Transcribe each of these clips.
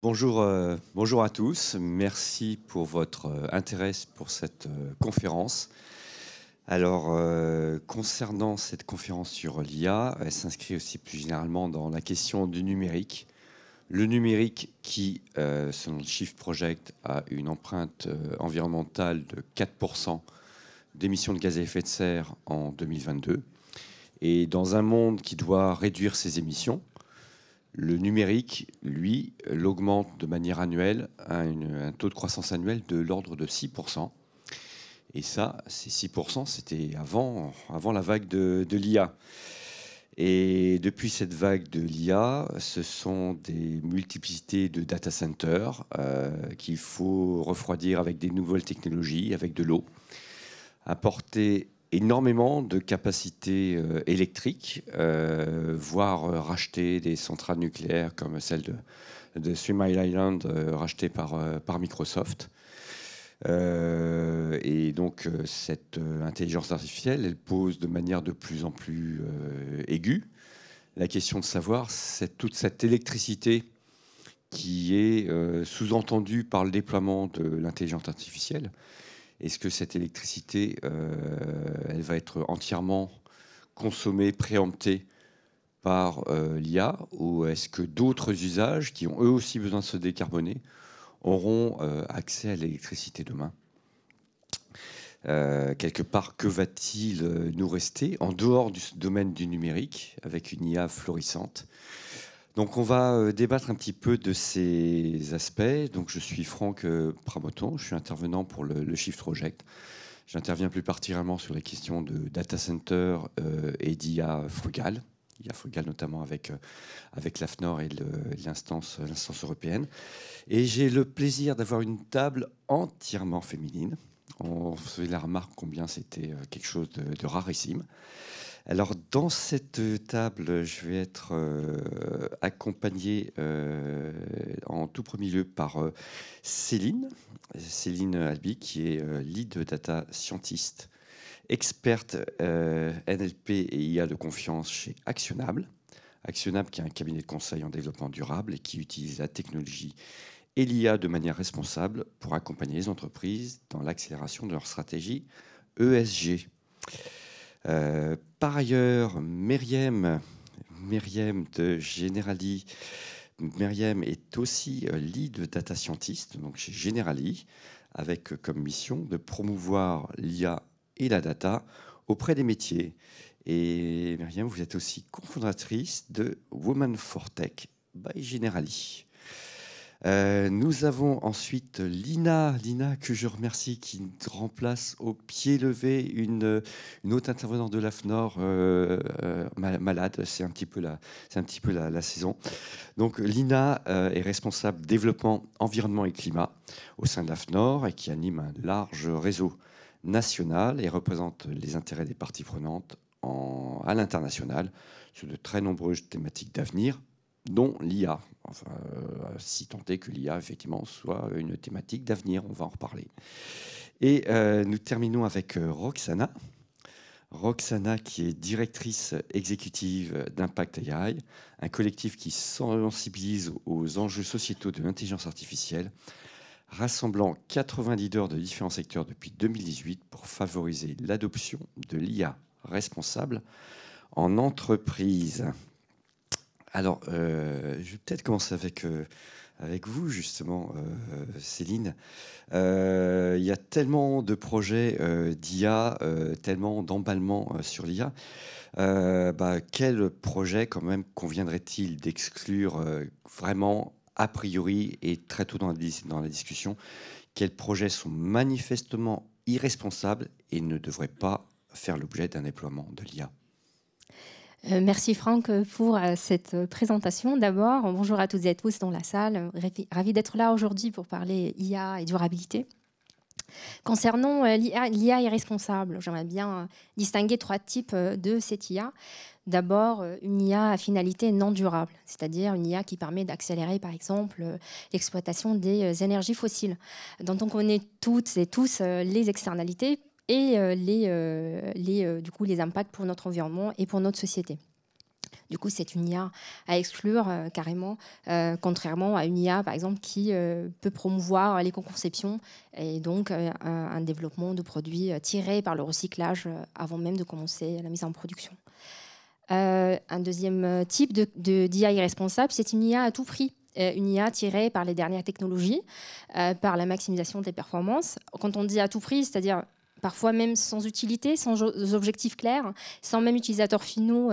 Bonjour à tous. Merci pour votre intérêt pour cette conférence. Alors, concernant cette conférence sur l'IA, elle s'inscrit aussi plus généralement dans la question du numérique. Le numérique qui, selon le Shift Project, a une empreinte environnementale de 4% d'émissions de gaz à effet de serre en 2022. Et dans un monde qui doit réduire ses émissions, le numérique, lui, l'augmente de manière annuelle à un taux de croissance annuel de l'ordre de 6%. Et ça, ces 6%, c'était avant la vague de l'IA. Et depuis cette vague de l'IA, ce sont des multiplicités de data centers qu'il faut refroidir avec des nouvelles technologies, avec de l'eau, apporter énormément de capacités électriques, voire racheter des centrales nucléaires comme celle de Three Mile Island rachetée par Microsoft. Et donc cette intelligence artificielle, elle pose de manière de plus en plus aiguë la question de savoir toute cette électricité qui est sous-entendue par le déploiement de l'intelligence artificielle. Est-ce que cette électricité, elle va être entièrement consommée, préemptée par l'IA, ou est-ce que d'autres usages qui ont eux aussi besoin de se décarboner auront accès à l'électricité demain? Quelque part, que va-t-il nous rester en dehors du domaine du numérique avec une IA florissante? Donc on va débattre un petit peu de ces aspects. Donc je suis Franck Pramoton, je suis intervenant pour le Shift Project. J'interviens plus particulièrement sur les questions de data center et d'IA frugale. IA frugale notamment avec l'AFNOR et l'instance européenne. Et j'ai le plaisir d'avoir une table entièrement féminine. On faisait la remarque combien c'était quelque chose de rarissime. Alors, dans cette table, je vais être accompagné en tout premier lieu par Céline Albi, qui est lead data scientist, experte NLP et IA de confiance chez Actionable. Actionable, qui est un cabinet de conseil en développement durable et qui utilise la technologie et l'IA de manière responsable pour accompagner les entreprises dans l'accélération de leur stratégie ESG. Par ailleurs, Myriam de Generali, Myriam est aussi lead data scientist, donc chez Generali, avec comme mission de promouvoir l'IA et la data auprès des métiers. Et Myriam, vous êtes aussi cofondatrice de Women for Tech by Generali. Nous avons ensuite Lina que je remercie, qui remplace au pied levé une autre intervenante de l'AFNOR malade. C'est un petit peu la saison. Donc Lina est responsable développement, environnement et climat au sein de l'AFNOR et qui anime un large réseau national et représente les intérêts des parties prenantes à l'international sur de très nombreuses thématiques d'avenir, dont l'IA. Enfin, si tant est que l'IA, effectivement, soit une thématique d'avenir, on va en reparler. Et nous terminons avec Roxana. Roxana, qui est directrice exécutive d'Impact AI, un collectif qui sensibilise aux enjeux sociétaux de l'intelligence artificielle, rassemblant 80 leaders de différents secteurs depuis 2018 pour favoriser l'adoption de l'IA responsable en entreprise. Alors, je vais peut-être commencer avec vous, justement, Céline. Il y a tellement de projets d'IA, tellement d'emballements sur l'IA. Quel projet, quand même, conviendrait-il d'exclure vraiment a priori et très tôt dans la discussion? Quels projets sont manifestement irresponsables et ne devraient pas faire l'objet d'un déploiement de l'IA? Merci Franck pour cette présentation. D'abord, bonjour à toutes et à tous dans la salle. Ravi d'être là aujourd'hui pour parler IA et durabilité. Concernant l'IA irresponsable, j'aimerais bien distinguer trois types de cette IA. D'abord, une IA à finalité non durable, c'est-à-dire une IA qui permet d'accélérer, par exemple, l'exploitation des énergies fossiles, dont on connaît toutes et tous les externalités et du coup, les impacts pour notre environnement et pour notre société. Du coup, c'est une IA à exclure carrément, contrairement à une IA, par exemple, qui peut promouvoir l'éco-conception et donc un développement de produits tirés par le recyclage avant même de commencer la mise en production. Un deuxième type d'IA irresponsable, c'est une IA à tout prix. Une IA tirée par les dernières technologies, par la maximisation des performances. Quand on dit à tout prix, c'est-à-dire parfois même sans utilité, sans objectifs clairs, sans même utilisateurs finaux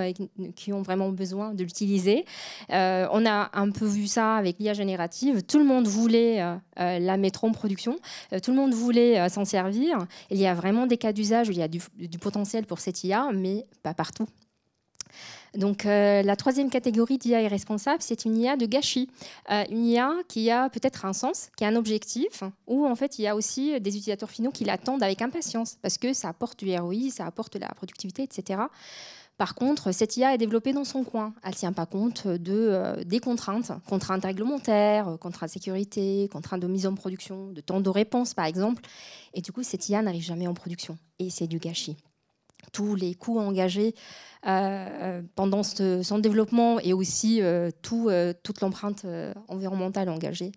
qui ont vraiment besoin de l'utiliser. On a un peu vu ça avec l'IA générative. Tout le monde voulait la mettre en production, tout le monde voulait s'en servir. Il y a vraiment des cas d'usage où il y a du potentiel pour cette IA, mais pas partout. Donc la troisième catégorie d'IA irresponsable, c'est une IA de gâchis. Une IA qui a peut-être un sens, qui a un objectif, où en fait il y a aussi des utilisateurs finaux qui l'attendent avec impatience, parce que ça apporte du ROI, ça apporte de la productivité, etc. Par contre, cette IA est développée dans son coin. Elle ne tient pas compte des contraintes réglementaires, contraintes de sécurité, contraintes de mise en production, de temps de réponse par exemple. Et du coup, cette IA n'arrive jamais en production. Et c'est du gâchis. Tous les coûts engagés pendant son développement et aussi toute l'empreinte environnementale engagée,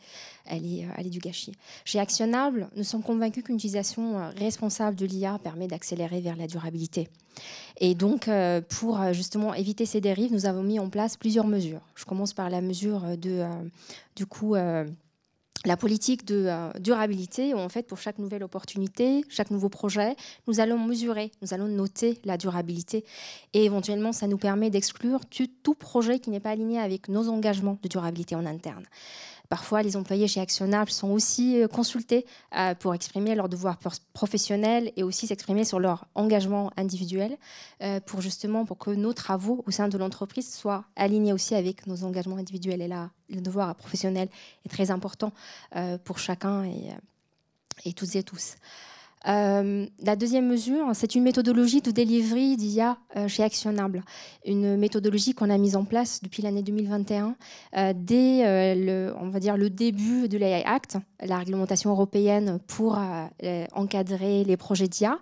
elle est du gâchis. Chez Actionnable, nous sommes convaincus qu'une utilisation responsable de l'IA permet d'accélérer vers la durabilité. Et donc, pour justement éviter ces dérives, nous avons mis en place plusieurs mesures. Je commence par la mesure la politique de durabilité, où en fait, pour chaque nouvelle opportunité, chaque nouveau projet, nous allons mesurer, nous allons noter la durabilité. Et éventuellement, ça nous permet d'exclure tout projet qui n'est pas aligné avec nos engagements de durabilité en interne. Parfois, les employés chez Actionnable sont aussi consultés pour exprimer leurs devoirs professionnels et aussi s'exprimer sur leur engagement individuel pour que nos travaux au sein de l'entreprise soient alignés aussi avec nos engagements individuels. Et là, le devoir professionnel est très important pour chacun et toutes et tous. La deuxième mesure, c'est une méthodologie de delivery d'IA chez Actionnable. Une méthodologie qu'on a mise en place depuis l'année 2021, dès le début de l'AI Act, la réglementation européenne pour encadrer les projets d'IA.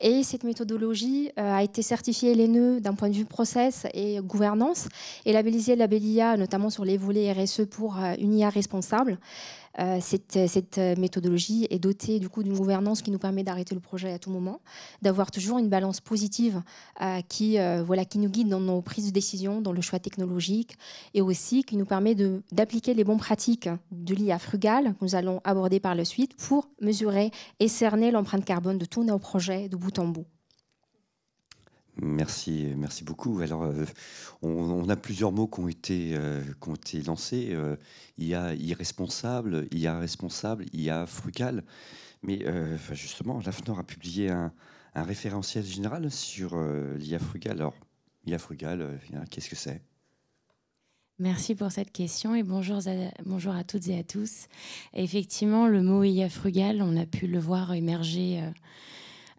Et cette méthodologie a été certifiée LNE d'un point de vue process et gouvernance et labellisée Label IA, notamment sur les volets RSE pour une IA responsable. Cette méthodologie est dotée du coup d'une gouvernance qui nous permet d'arrêter le projet à tout moment, d'avoir toujours une balance positive qui nous guide dans nos prises de décision, dans le choix technologique, et aussi qui nous permet d'appliquer les bonnes pratiques de l'IA frugale que nous allons aborder par la suite pour mesurer et cerner l'empreinte carbone de tous nos projets de bout en bout. Merci beaucoup. Alors, on a plusieurs mots qui ont été lancés. IA irresponsable, IA responsable, IA frugale. Mais justement, l'AFNOR a publié un référentiel général sur l'IA frugale. Alors, l'IA frugale, qu'est-ce que c'est ? Merci pour cette question et bonjour à toutes et à tous. Effectivement, le mot IA frugale, on a pu le voir émerger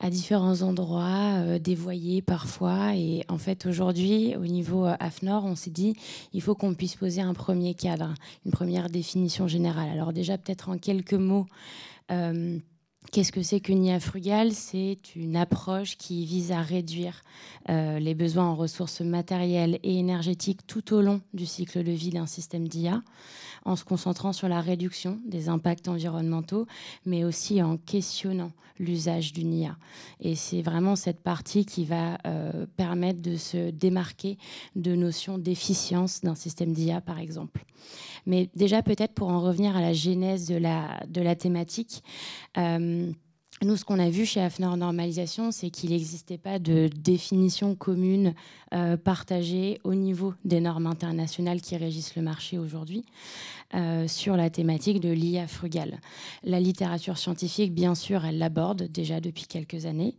à différents endroits, dévoyés parfois. Et en fait, aujourd'hui, au niveau AFNOR, on s'est dit il faut qu'on puisse poser un premier cadre, une première définition générale. Alors déjà, peut-être en quelques mots, qu'est-ce que c'est qu'une IA frugale ? C'est une approche qui vise à réduire les besoins en ressources matérielles et énergétiques tout au long du cycle de vie d'un système d'IA, en se concentrant sur la réduction des impacts environnementaux, mais aussi en questionnant l'usage d'une IA. Et c'est vraiment cette partie qui va permettre de se démarquer de notions d'efficience d'un système d'IA, par exemple. Mais déjà, peut-être pour en revenir à la genèse de la thématique, nous, ce qu'on a vu chez AFNOR Normalisation, c'est qu'il n'existait pas de définition commune partagée au niveau des normes internationales qui régissent le marché aujourd'hui sur la thématique de l'IA frugale. La littérature scientifique, bien sûr, elle l'aborde déjà depuis quelques années.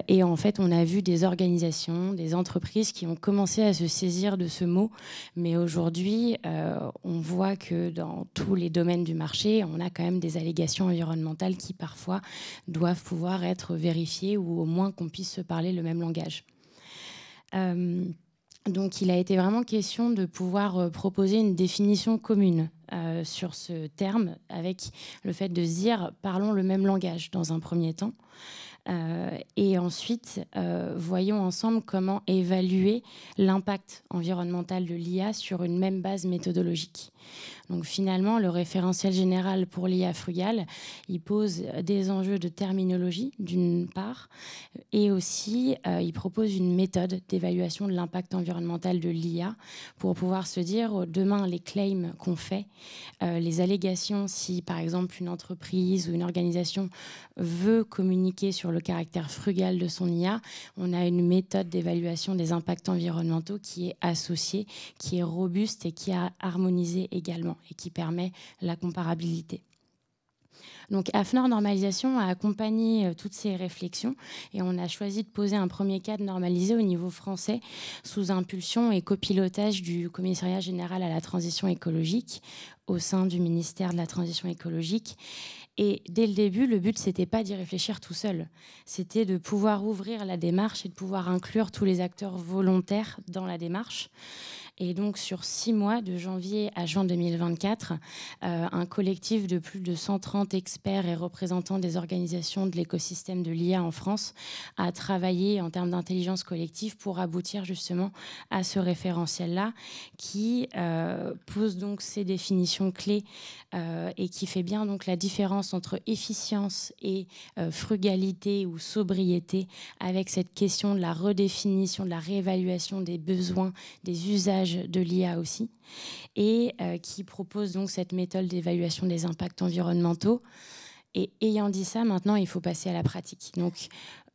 Et en fait, on a vu des organisations, des entreprises qui ont commencé à se saisir de ce mot. Mais aujourd'hui, on voit que dans tous les domaines du marché, on a quand même des allégations environnementales qui parfois doivent pouvoir être vérifiées ou au moins qu'on puisse se parler le même langage. Donc, il a été vraiment question de pouvoir proposer une définition commune sur ce terme, avec le fait de se dire parlons le même langage dans un premier temps. Et ensuite, voyons ensemble comment évaluer l'impact environnemental de l'IA sur une même base méthodologique. Donc finalement, le référentiel général pour l'IA frugale, il pose des enjeux de terminologie d'une part, et aussi il propose une méthode d'évaluation de l'impact environnemental de l'IA pour pouvoir se dire demain les claims qu'on fait, les allégations si par exemple une entreprise ou une organisation veut communiquer sur le caractère frugal de son IA, on a une méthode d'évaluation des impacts environnementaux qui est associée, qui est robuste et qui est harmonisée également et qui permet la comparabilité. Donc AFNOR Normalisation a accompagné toutes ces réflexions et on a choisi de poser un premier cadre normalisé au niveau français sous impulsion et copilotage du Commissariat général à la transition écologique au sein du ministère de la Transition écologique. Et dès le début, le but, c'était pas d'y réfléchir tout seul. C'était de pouvoir ouvrir la démarche et de pouvoir inclure tous les acteurs volontaires dans la démarche. Et donc, sur 6 mois, de janvier à juin 2024, un collectif de plus de 130 experts et représentants des organisations de l'écosystème de l'IA en France a travaillé en termes d'intelligence collective pour aboutir justement à ce référentiel-là qui pose donc ces définitions clés et qui fait bien donc la différence entre efficience et frugalité ou sobriété avec cette question de la redéfinition, de la réévaluation des besoins, des usages de l'IA aussi, et qui propose donc cette méthode d'évaluation des impacts environnementaux. Et ayant dit ça, maintenant, il faut passer à la pratique. Donc,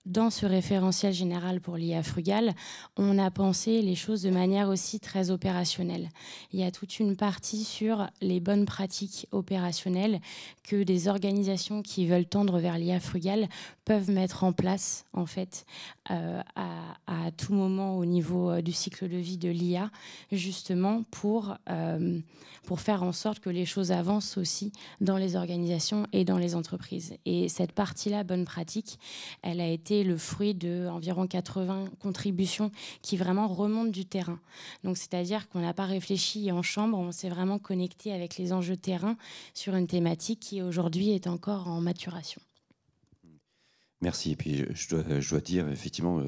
dans ce référentiel général pour l'IA frugale, on a pensé les choses de manière aussi très opérationnelle. Il y a toute une partie sur les bonnes pratiques opérationnelles que des organisations qui veulent tendre vers l'IA frugale peuvent mettre en place, en fait, à tout moment au niveau du cycle de vie de l'IA, justement pour faire en sorte que les choses avancent aussi dans les organisations et dans les entreprises. Et cette partie-là, bonne pratique, elle a été le fruit d'environ 80 contributions qui vraiment remontent du terrain. Donc, c'est-à-dire qu'on n'a pas réfléchi en chambre, on s'est vraiment connecté avec les enjeux terrain sur une thématique qui aujourd'hui est encore en maturation. Merci. Et puis, je dois dire, effectivement,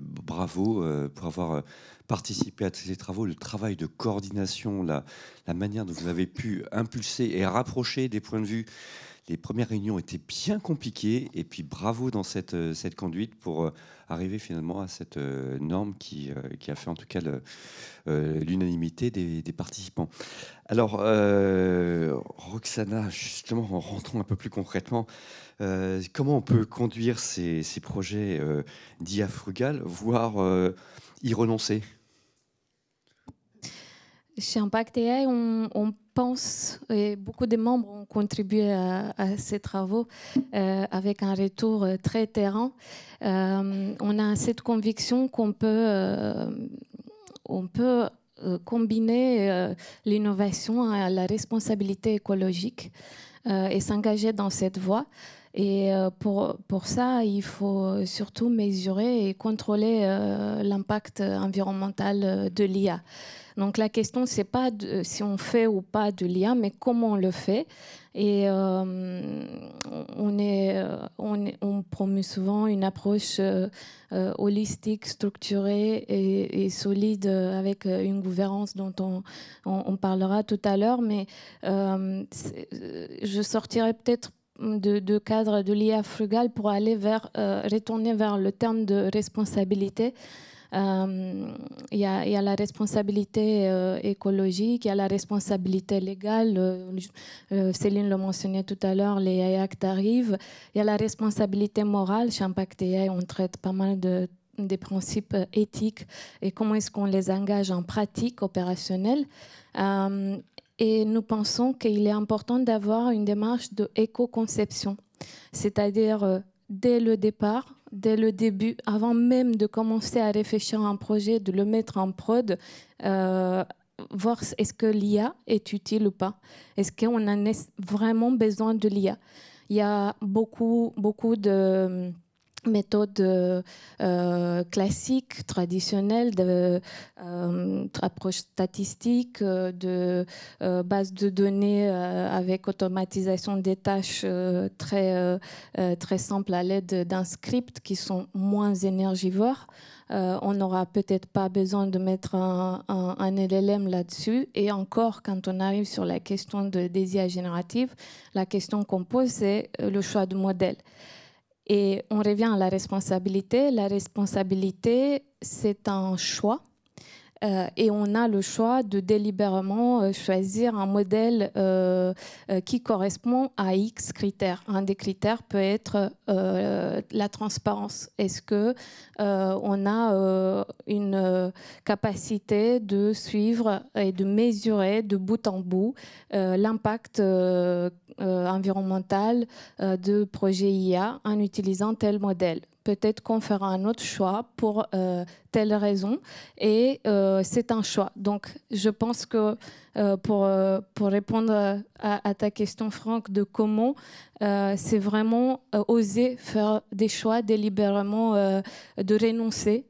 bravo pour avoir participé à ces travaux. Le travail de coordination, la manière dont vous avez pu impulser et rapprocher des points de vue. Les premières réunions étaient bien compliquées. Et puis, bravo dans cette conduite pour arriver finalement à cette norme qui a fait en tout cas l'unanimité des participants. Alors, Roxana, justement, en rentrant un peu plus concrètement, comment on peut conduire ces projets d'IA frugale, voire y renoncer? Chez Impact AI, on pense, et beaucoup de membres ont contribué à ces travaux avec un retour très terrain. On a cette conviction qu'on peut combiner l'innovation à la responsabilité écologique et s'engager dans cette voie. Et pour ça, il faut surtout mesurer et contrôler l'impact environnemental de l'IA. Donc la question, c'est pas si on fait ou pas de l'IA, mais comment on le fait. Et on promeut souvent une approche holistique, structurée et solide avec une gouvernance dont on parlera tout à l'heure. Mais je sortirai peut-être de cadre de l'IA frugale pour aller retourner vers le terme de responsabilité. Il y a la responsabilité écologique, il y a la responsabilité légale. Céline le mentionnait tout à l'heure, les AI Act arrivent. Il y a la responsabilité morale. Chez Impact AI, on traite pas mal des principes éthiques et comment est-ce qu'on les engage en pratique opérationnelle. Et nous pensons qu'il est important d'avoir une démarche d'éco-conception, c'est-à-dire dès le départ, dès le début, avant même de commencer à réfléchir à un projet, de le mettre en prod, voir est-ce que l'IA est utile ou pas. Est-ce qu'on a vraiment besoin de l'IA? Il y a beaucoup de méthodes classiques, traditionnelles, d'approche statistique, de base de données avec automatisation des tâches très simples à l'aide d'un script qui sont moins énergivores. On n'aura peut-être pas besoin de mettre un LLM là-dessus. Et encore, quand on arrive sur la question des IA génératives, la question qu'on pose, c'est le choix de modèle. Et on revient à la responsabilité. La responsabilité, c'est un choix. Et on a le choix de délibérément choisir un modèle qui correspond à X critères. Un des critères peut être la transparence. Est-ce que on a une capacité de suivre et de mesurer de bout en bout l'impact environnemental de projets IA en utilisant tel modèle? Peut-être qu'on fera un autre choix pour telle raison, et c'est un choix. Donc, je pense que pour répondre à ta question, Franck, de comment, c'est vraiment oser faire des choix délibérément, de renoncer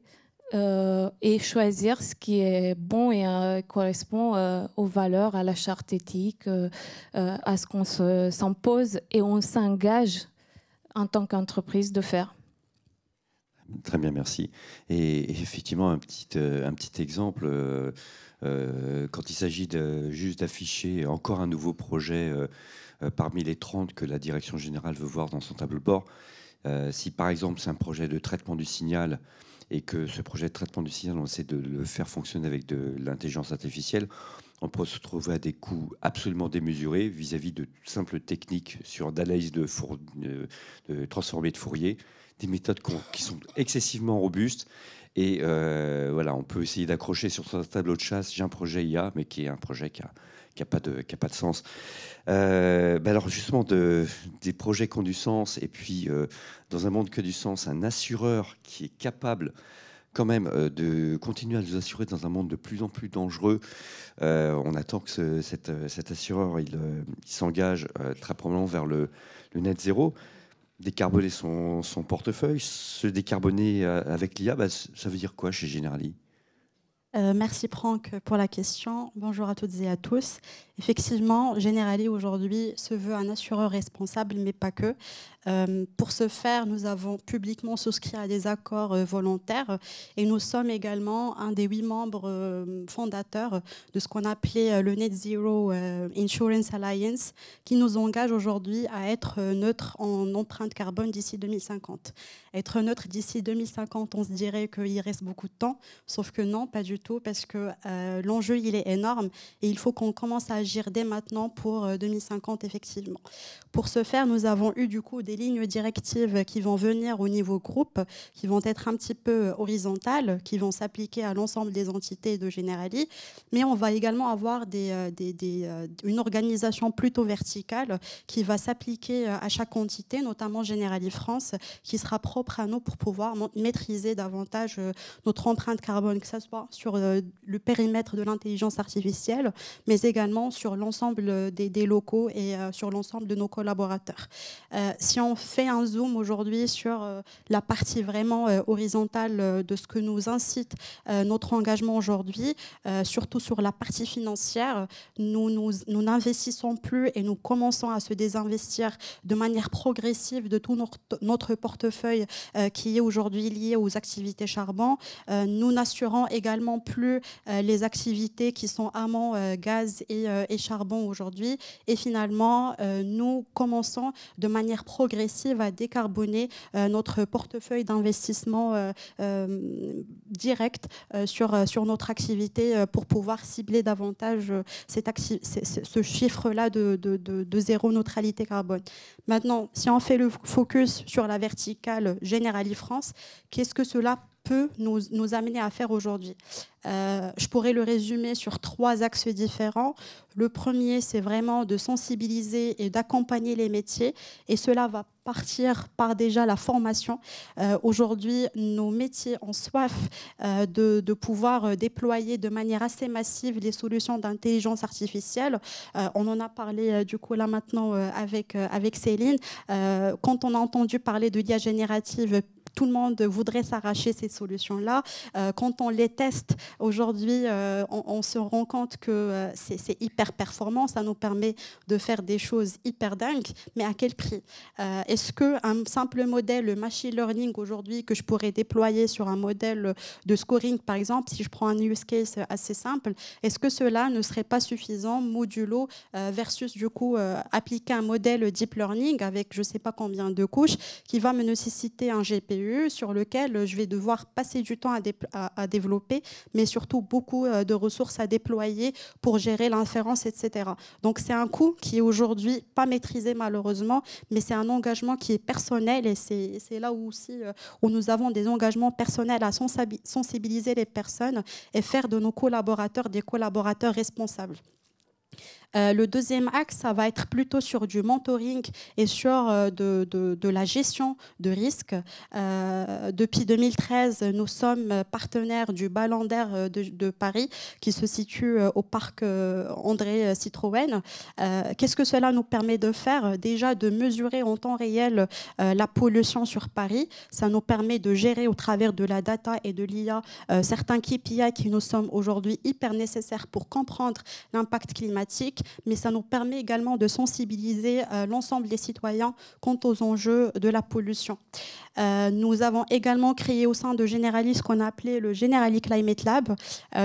et choisir ce qui est bon et correspond aux valeurs, à la charte éthique, à ce qu'on s'impose et on s'engage en tant qu'entreprise de faire. Très bien, merci. Et effectivement, un petit exemple, quand il s'agit juste d'afficher encore un nouveau projet parmi les 30 que la direction générale veut voir dans son tableau de bord, si par exemple c'est un projet de traitement du signal et que ce projet de traitement du signal, on essaie de le faire fonctionner avec de l'intelligence artificielle, on peut se trouver à des coûts absolument démesurés vis-à-vis de simples techniques sur d'analyse de transformés de Fourier, des méthodes qui sont excessivement robustes. Et voilà, on peut essayer d'accrocher sur son tableau de chasse, j'ai un projet IA, mais qui est un projet qui n'a pas de sens. Alors justement, des projets qui ont du sens, et puis dans un monde que du sens, un assureur qui est capable quand même de continuer à nous assurer dans un monde de plus en plus dangereux. On attend que cet assureur il s'engage très probablement vers le net zéro. Décarboner son portefeuille, se décarboner avec l'IA, ça veut dire quoi chez Generali ? Merci Franck pour la question. Bonjour à toutes et à tous. Effectivement, Generali aujourd'hui se veut un assureur responsable, mais pas que. Pour ce faire, nous avons publiquement souscrit à des accords volontaires et nous sommes également un des 8 membres fondateurs de ce qu'on appelait le Net Zero Insurance Alliance, qui nous engage aujourd'hui à être neutre en empreinte carbone d'ici 2050. Être neutre d'ici 2050, on se dirait qu'il reste beaucoup de temps, sauf que non, pas du tout, parce que l'enjeu il est énorme et il faut qu'on commence à agir dès maintenant pour 2050 effectivement. Pour ce faire, nous avons eu du coup des lignes directives qui vont venir au niveau groupe, qui vont être un petit peu horizontales, qui vont s'appliquer à l'ensemble des entités de Generali, mais on va également avoir une organisation plutôt verticale qui va s'appliquer à chaque entité, notamment Generali France, qui sera propre à nous pour pouvoir maîtriser davantage notre empreinte carbone, que ce soit sur le périmètre de l'intelligence artificielle, mais également sur l'ensemble des locaux et sur l'ensemble de nos collaborateurs. Si on fait un zoom aujourd'hui sur la partie vraiment horizontale de ce que nous incite notre engagement aujourd'hui, surtout sur la partie financière, nous n'investissons plus et nous commençons à se désinvestir de manière progressive de tout notre portefeuille qui est aujourd'hui lié aux activités charbon. Nous n'assurons également plus les activités qui sont amont gaz et charbon aujourd'hui. Et finalement, nous commençons de manière progressive à décarboner notre portefeuille d'investissement direct sur notre activité pour pouvoir cibler davantage ce chiffre-là de zéro neutralité carbone. Maintenant, si on fait le focus sur la verticale Generali France, qu'est-ce que cela peut nous amener à faire aujourd'hui? Je pourrais le résumer sur 3 axes différents. Le premier, c'est vraiment de sensibiliser et d'accompagner les métiers. Et cela va partir par déjà la formation. Aujourd'hui, nos métiers ont soif de pouvoir déployer de manière assez massive les solutions d'intelligence artificielle. On en a parlé du coup là maintenant avec Céline. Quand on a entendu parler de l'IA générative, tout le monde voudrait s'arracher ces solutions-là. Quand on les teste aujourd'hui, on se rend compte que c'est hyper performant, ça nous permet de faire des choses hyper dingues, mais à quel prix? Est-ce qu'un simple modèle, le machine learning aujourd'hui, que je pourrais déployer sur un modèle de scoring, par exemple, si je prends un use case assez simple, est-ce que cela ne serait pas suffisant, modulo, versus du coup appliquer un modèle deep learning avec je ne sais pas combien de couches qui va me nécessiter un GPU sur lequel je vais devoir passer du temps à développer, mais surtout beaucoup de ressources à déployer pour gérer l'inférence, etc. Donc c'est un coût qui est aujourd'hui pas maîtrisé malheureusement, mais c'est un engagement qui est personnel et c'est là où aussi où nous avons des engagements personnels à sensibiliser les personnes et faire de nos collaborateurs des collaborateurs responsables. Le deuxième axe, ça va être plutôt sur du mentoring et sur de la gestion de risques. Depuis 2013, nous sommes partenaires du Ballon d'Air de Paris qui se situe au parc André Citroën. Qu'est-ce que cela nous permet de faire? Déjà de mesurer en temps réel la pollution sur Paris. Ça nous permet de gérer au travers de la data et de l'IA certains KPI qui nous sont aujourd'hui hyper nécessaires pour comprendre l'impact climatique, mais ça nous permet également de sensibiliser l'ensemble des citoyens quant aux enjeux de la pollution. Nous avons également créé au sein de Generali ce qu'on a appelé le Generali Climate Lab.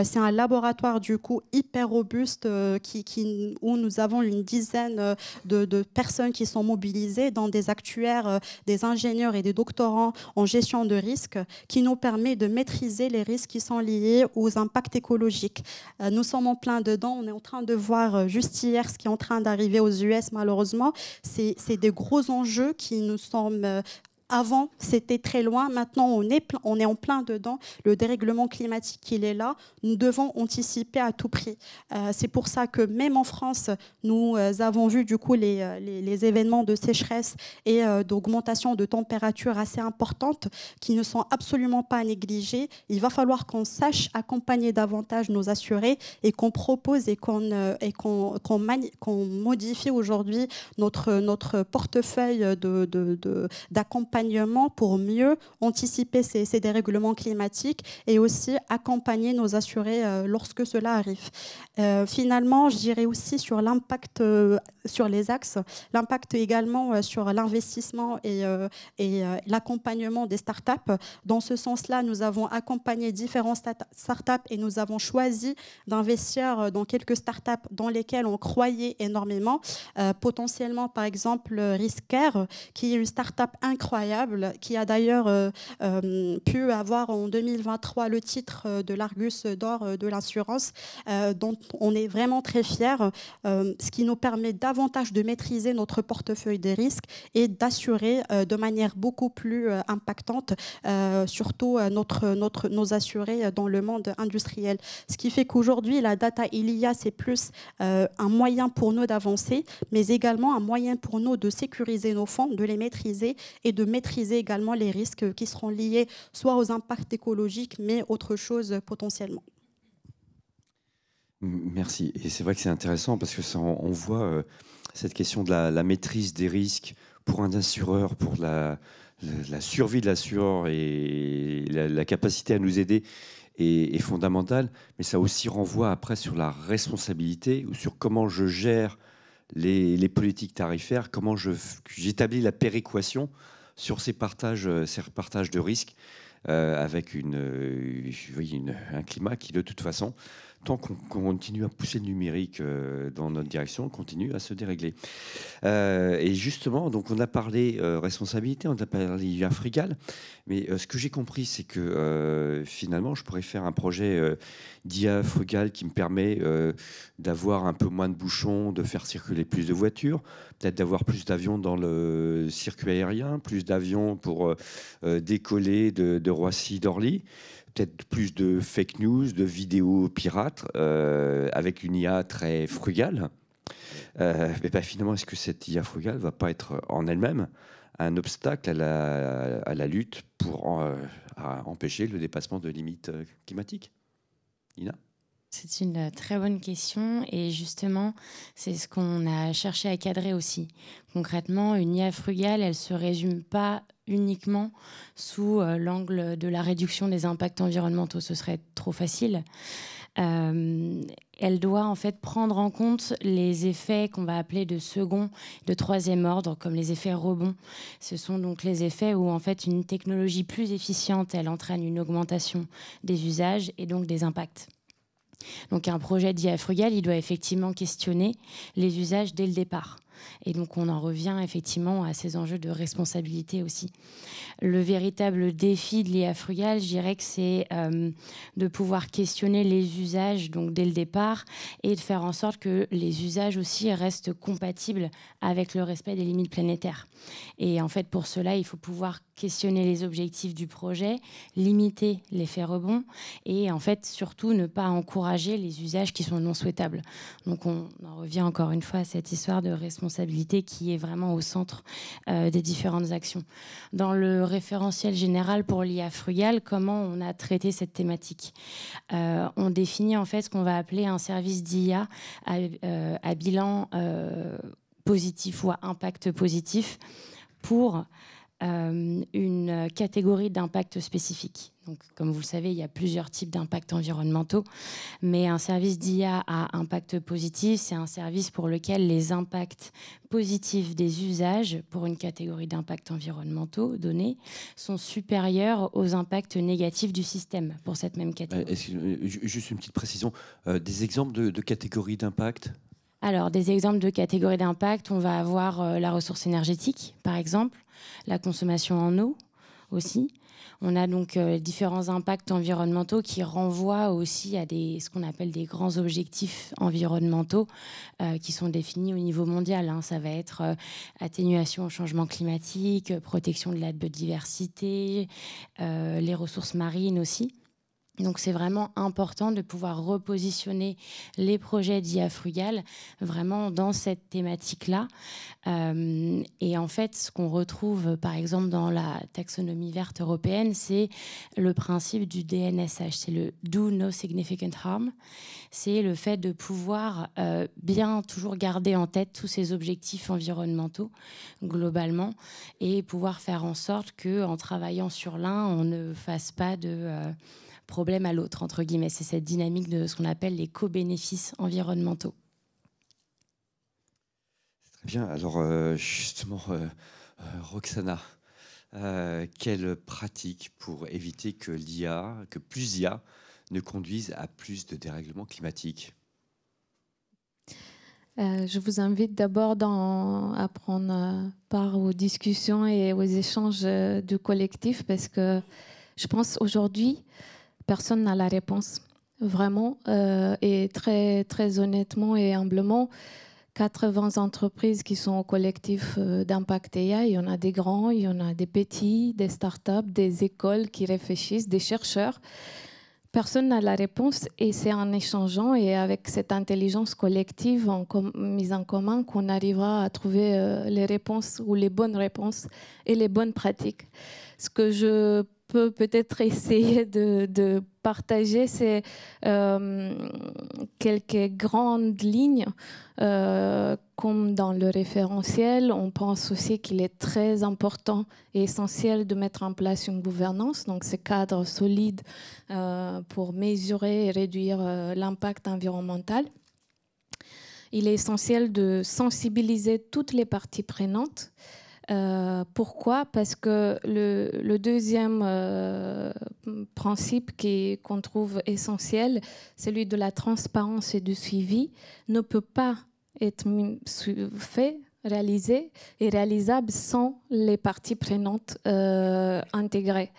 C'est un laboratoire du coup hyper robuste où nous avons une dizaine de personnes qui sont mobilisées, dans des actuaires, des ingénieurs et des doctorants en gestion de risques, qui nous permet de maîtriser les risques qui sont liés aux impacts écologiques. Nous sommes en plein dedans. On est en train de voir juste hier ce qui est en train d'arriver aux US malheureusement. C'est des gros enjeux qui nous semblent... Avant, c'était très loin. Maintenant, on est en plein dedans. Le dérèglement climatique, il est là. Nous devons anticiper à tout prix. C'est pour ça que même en France, nous avons vu du coup les événements de sécheresse et d'augmentation de température assez importantes qui ne sont absolument pas négligées. Il va falloir qu'on sache accompagner davantage nos assurés et qu'on propose et qu'on modifie aujourd'hui notre portefeuille d'accompagnement pour mieux anticiper ces dérèglements climatiques et aussi accompagner nos assurés lorsque cela arrive. Finalement, je dirais aussi sur l'impact sur les axes, l'impact également sur l'investissement et l'accompagnement des startups. Dans ce sens-là, nous avons accompagné différentes startups et nous avons choisi d'investir dans quelques startups dans lesquelles on croyait énormément. Potentiellement, par exemple, Risker, qui est une startup incroyable, qui a d'ailleurs pu avoir en 2023 le titre de l'Argus d'or de l'assurance, dont on est vraiment très fiers, ce qui nous permet davantage de maîtriser notre portefeuille des risques et d'assurer de manière beaucoup plus impactante, surtout nos assurés dans le monde industriel. Ce qui fait qu'aujourd'hui, la data et l'IA, c'est plus un moyen pour nous d'avancer, mais également un moyen pour nous de sécuriser nos fonds, de les maîtriser et de maîtriser également les risques qui seront liés soit aux impacts écologiques, mais autre chose potentiellement. Merci. Et c'est vrai que c'est intéressant parce que ça, on voit cette question de la maîtrise des risques pour un assureur, pour la survie de l'assureur et la capacité à nous aider est fondamentale. Mais ça aussi renvoie après sur la responsabilité ou sur comment je gère les politiques tarifaires, comment j'établis la péréquation sur ces partages de risques avec un climat qui, de toute façon, tant qu'on continue à pousser le numérique dans notre direction, on continue à se dérégler. Et justement, donc on a parlé responsabilité, on a parlé IA frugale, mais ce que j'ai compris, c'est que finalement, je pourrais faire un projet d'IA frugale qui me permet d'avoir un peu moins de bouchons, de faire circuler plus de voitures, peut-être d'avoir plus d'avions dans le circuit aérien, plus d'avions pour décoller de Roissy, d'Orly, peut-être plus de fake news, de vidéos pirates, avec une IA très frugale. Mais finalement, est-ce que cette IA frugale ne va pas être en elle-même un obstacle à la lutte pour empêcher le dépassement de limites climatiques? Ina ? C'est une très bonne question et justement, c'est ce qu'on a cherché à cadrer aussi. Concrètement, une IA frugale, elle ne se résume pas uniquement sous l'angle de la réduction des impacts environnementaux. Ce serait trop facile. Elle doit en fait prendre en compte les effets qu'on va appeler de second, de troisième ordre, comme les effets rebond. Ce sont donc les effets où en fait une technologie plus efficiente, elle entraîne une augmentation des usages et donc des impacts. Donc un projet d'IA frugale, il doit effectivement questionner les usages dès le départ. Et donc on en revient effectivement à ces enjeux de responsabilité aussi. Le véritable défi de l'IA frugale, je dirais que c'est de pouvoir questionner les usages donc dès le départ et de faire en sorte que les usages aussi restent compatibles avec le respect des limites planétaires. Et en fait, pour cela, il faut pouvoir questionner les objectifs du projet, limiter l'effet rebond et en fait, surtout, ne pas encourager les usages qui sont non souhaitables. Donc on en revient encore une fois à cette histoire de responsabilité qui est vraiment au centre des différentes actions. Dans le référentiel général pour l'IA frugale, comment on a traité cette thématique? On définit en fait ce qu'on va appeler un service d'IA à bilan positif ou à impact positif pour une catégorie d'impact spécifique. Donc, comme vous le savez, il y a plusieurs types d'impacts environnementaux, mais un service d'IA à impact positif, c'est un service pour lequel les impacts positifs des usages pour une catégorie d'impacts environnementaux donnés sont supérieurs aux impacts négatifs du système pour cette même catégorie. Juste une petite précision, des exemples de catégories d'impact? Alors, des exemples de catégories d'impact, on va avoir la ressource énergétique, par exemple, la consommation en eau aussi. On a donc différents impacts environnementaux qui renvoient aussi à ce qu'on appelle des grands objectifs environnementaux qui sont définis au niveau mondial. Ça va être atténuation au changement climatique, protection de la biodiversité, les ressources marines aussi. Donc c'est vraiment important de pouvoir repositionner les projets d'IA frugale vraiment dans cette thématique-là. Et en fait, ce qu'on retrouve par exemple dans la taxonomie verte européenne, c'est le principe du DNSH, c'est le Do No Significant Harm. C'est le fait de pouvoir bien toujours garder en tête tous ces objectifs environnementaux globalement et pouvoir faire en sorte qu'en travaillant sur l'un, on ne fasse pas de problème à l'autre, entre guillemets. C'est cette dynamique de ce qu'on appelle les co-bénéfices environnementaux. Très bien. Alors, justement, Roxana, quelle pratique pour éviter que plus d'IA ne conduise à plus de dérèglements climatiques? Je vous invite d'abord à prendre part aux discussions et aux échanges du collectif parce que je pense aujourd'hui, personne n'a la réponse, vraiment. Et très, très honnêtement et humblement, 80 entreprises qui sont au collectif d'Impact AI, il y en a des grands, il y en a des petits, des startups, des écoles qui réfléchissent, des chercheurs. Personne n'a la réponse et c'est en échangeant et avec cette intelligence collective mise en commun qu'on arrivera à trouver les réponses ou les bonnes réponses et les bonnes pratiques. Ce que je peux peut-être essayer de partager, c'est quelques grandes lignes. Comme dans le référentiel, on pense aussi qu'il est très important et essentiel de mettre en place une gouvernance, donc ce cadre solide pour mesurer et réduire l'impact environnemental. Il est essentiel de sensibiliser toutes les parties prenantes. Pourquoi? Parce que le deuxième principe qu'on trouve essentiel, celui de la transparence et du suivi, ne peut pas être fait, réalisé et réalisable sans les parties prenantes intégrées.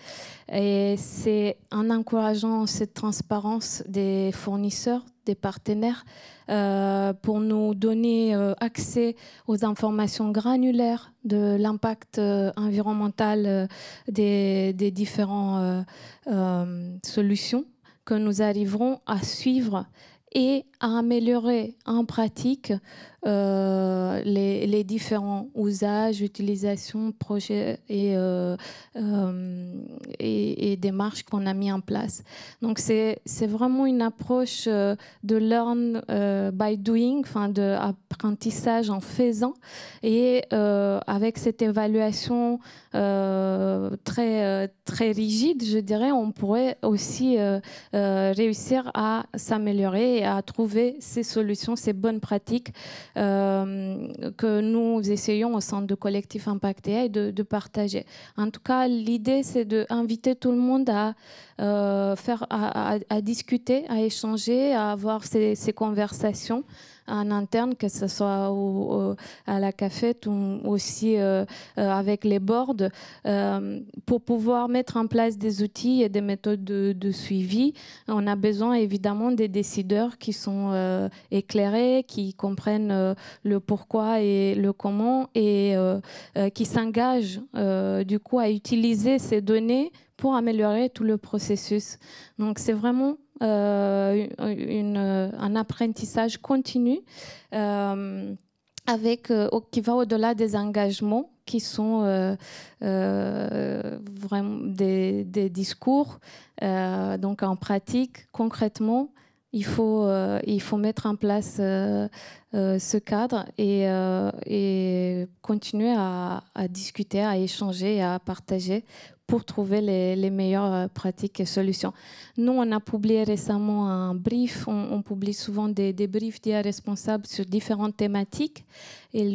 Et c'est en encourageant cette transparence des fournisseurs, des partenaires, pour nous donner accès aux informations granulaires de l'impact environnemental des différentes solutions que nous arriverons à suivre et à améliorer en pratique les différents usages, utilisations, projets et démarches qu'on a mis en place. Donc c'est vraiment une approche de learn by doing, enfin d'apprentissage en faisant, et avec cette évaluation très rigide, je dirais, on pourrait aussi réussir à s'améliorer et à trouver ces solutions, ces bonnes pratiques que nous essayons au sein de Collectif Impact AI de partager. En tout cas, l'idée, c'est d'inviter tout le monde à discuter, à échanger, à avoir ces conversations en interne, que ce soit à la cafette ou aussi avec les boards, pour pouvoir mettre en place des outils et des méthodes de suivi. On a besoin évidemment des décideurs qui sont éclairés, qui comprennent le pourquoi et le comment, et qui s'engagent du coup à utiliser ces données pour améliorer tout le processus. Donc c'est vraiment un apprentissage continu qui va au-delà des engagements qui sont vraiment des discours. Donc en pratique, concrètement, il faut mettre en place ce cadre et continuer à discuter, à échanger, à partager pour trouver les meilleures pratiques et solutions. Nous, on a publié récemment un brief. On publie souvent des briefs d'IA responsables sur différentes thématiques. Et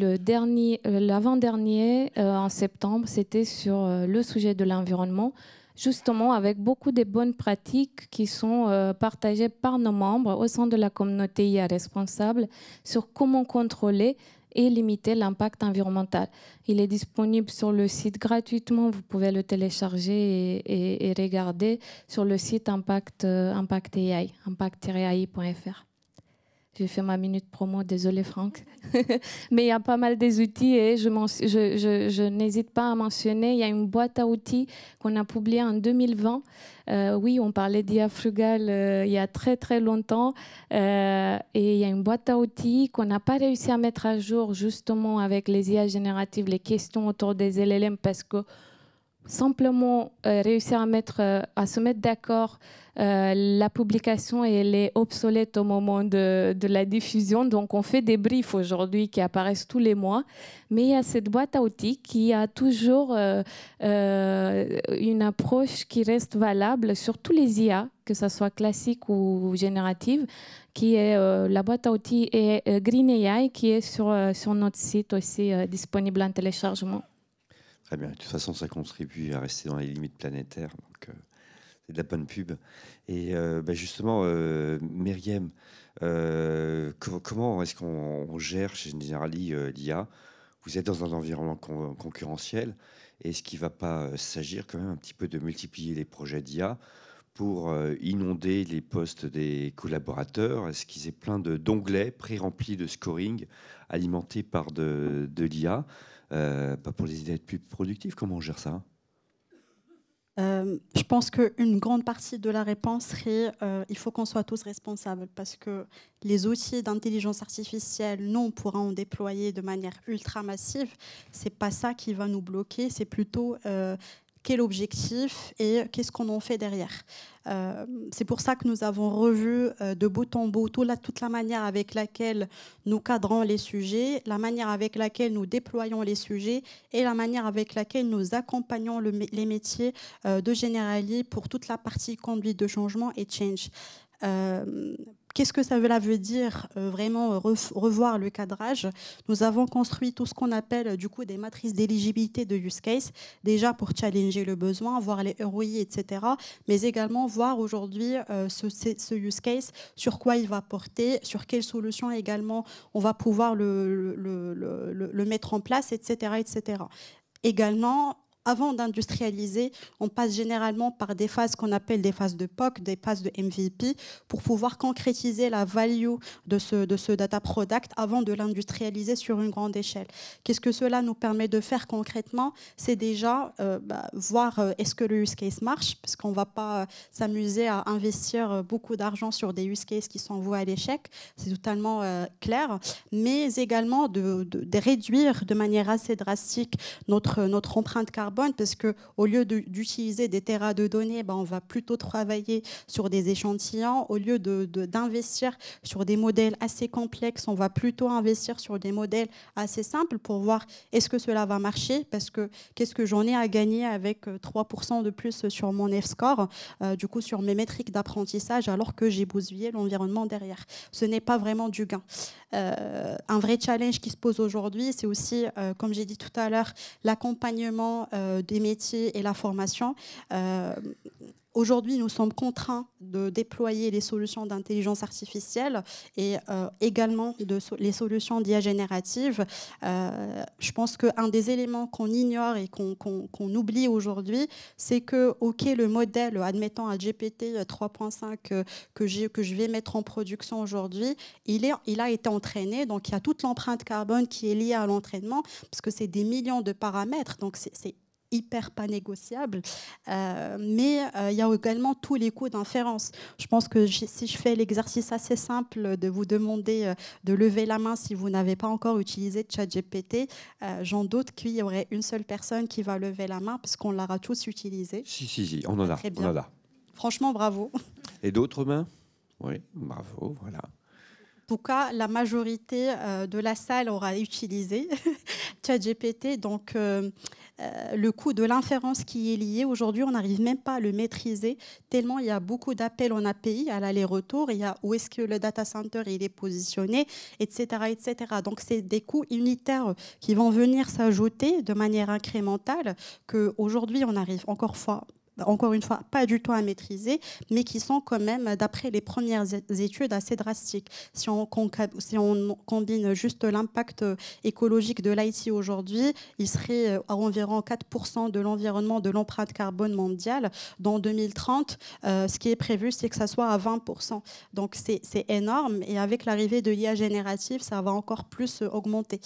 l'avant-dernier, en septembre, c'était sur le sujet de l'environnement, justement avec beaucoup de bonnes pratiques qui sont partagées par nos membres au sein de la communauté IA responsable sur comment contrôler et limiter l'impact environnemental. Il est disponible sur le site gratuitement, vous pouvez le télécharger et regarder sur le site Impact AI, impact-ai.fr. J'ai fait ma minute promo, désolé Franck. Mais il y a pas mal des outils et je n'hésite pas à mentionner, il y a une boîte à outils qu'on a publiée en 2020. Oui, on parlait d'IA Frugal il y a très très longtemps. Et il y a une boîte à outils qu'on n'a pas réussi à mettre à jour justement avec les IA génératives, les questions autour des LLM, parce que simplement réussir à se mettre d'accord, la publication elle est obsolète au moment de la diffusion, donc on fait des briefs aujourd'hui qui apparaissent tous les mois, mais il y a cette boîte à outils qui a toujours une approche qui reste valable sur tous les IA, que ce soit classique ou générative, qui est la boîte à outils et Green AI, qui est sur notre site aussi disponible en téléchargement. Très bien. De toute façon, ça contribue à rester dans les limites planétaires. Donc, c'est de la bonne pub. Et justement, Myriam, comment est-ce qu'on gère chez Generali l'IA? Vous êtes dans un environnement concurrentiel. Est-ce qu'il ne va pas s'agir quand même un petit peu de multiplier les projets d'IA pour inonder les postes des collaborateurs? Est-ce qu'ils aient plein d'onglets pré-remplis de scoring alimentés par de l'IA? Pas pour les idées être plus productives, comment on gère ça? Je pense qu'une grande partie de la réponse serait il faut qu'on soit tous responsables, parce que les outils d'intelligence artificielle, nous, on pourra en déployer de manière ultra massive. Ce n'est pas ça qui va nous bloquer, c'est plutôt quel objectif et qu'est-ce qu'on en fait derrière. C'est pour ça que nous avons revu de bout en bout toute la manière avec laquelle nous cadrons les sujets, la manière avec laquelle nous déployons les sujets et la manière avec laquelle nous accompagnons les métiers de Generali pour toute la partie conduite de changement et change. Qu'est-ce que ça veut dire vraiment revoir le cadrage? Nous avons construit tout ce qu'on appelle du coup des matrices d'éligibilité de use case, déjà pour challenger le besoin, voir les ROI, etc. Mais également voir aujourd'hui ce use case, sur quoi il va porter, sur quelles solutions également on va pouvoir le mettre en place, etc., etc. Également, avant d'industrialiser, on passe généralement par des phases qu'on appelle des phases de POC, des phases de MVP, pour pouvoir concrétiser la value de ce data product avant de l'industrialiser sur une grande échelle. Qu'est-ce que cela nous permet de faire concrètement? C'est déjà voir est-ce que le use case marche, parce qu'on ne va pas s'amuser à investir beaucoup d'argent sur des use cases qui sont voués à l'échec, c'est totalement clair, mais également de réduire de manière assez drastique notre empreinte carbone, parce qu'au lieu d'utiliser des terras de données, on va plutôt travailler sur des échantillons. Au lieu d'investir sur des modèles assez complexes, on va plutôt investir sur des modèles assez simples pour voir est-ce que cela va marcher, parce que qu'est-ce que j'en ai à gagner avec 3% de plus sur mon F-score, du coup sur mes métriques d'apprentissage, alors que j'ai bousillé l'environnement derrière. Ce n'est pas vraiment du gain. Un vrai challenge qui se pose aujourd'hui, c'est aussi, comme j'ai dit tout à l'heure, l'accompagnement des métiers et la formation. Aujourd'hui, nous sommes contraints de déployer les solutions d'intelligence artificielle et également les solutions d'IA générative. Je pense qu'un des éléments qu'on ignore et qu'on oublie aujourd'hui, c'est que, OK, le modèle, admettons un GPT 3.5 que je vais mettre en production aujourd'hui, il a été entraîné, donc il y a toute l'empreinte carbone qui est liée à l'entraînement, parce que c'est des millions de paramètres, donc c'est hyper pas négociable, mais il y a également tous les coûts d'inférence. Je pense que si je fais l'exercice assez simple de vous demander de lever la main si vous n'avez pas encore utilisé ChatGPT, j'en doute qu'il y aurait une seule personne qui va lever la main parce qu'on l'aura tous utilisé. Si, on en a. Très bien. On en a. Franchement, bravo. Et d'autres mains? Oui, bravo, voilà. En tout cas, la majorité de la salle aura utilisé ChatGPT. Donc, le coût de l'inférence qui est lié, aujourd'hui, on n'arrive même pas à le maîtriser, tellement il y a beaucoup d'appels en API à l'aller-retour, il y a où est-ce que le data center il est positionné, etc., etc. Donc, c'est des coûts unitaires qui vont venir s'ajouter de manière incrémentale, qu'aujourd'hui, on arrive encore une fois, pas du tout à maîtriser, mais qui sont quand même, d'après les premières études, assez drastiques. Si on combine juste l'impact écologique de l'IT aujourd'hui, il serait à environ 4% de l'environnement, de l'empreinte carbone mondiale. Dans 2030, ce qui est prévu, c'est que ça soit à 20%. Donc, c'est énorme. Et avec l'arrivée de l'IA générative, ça va encore plus augmenter.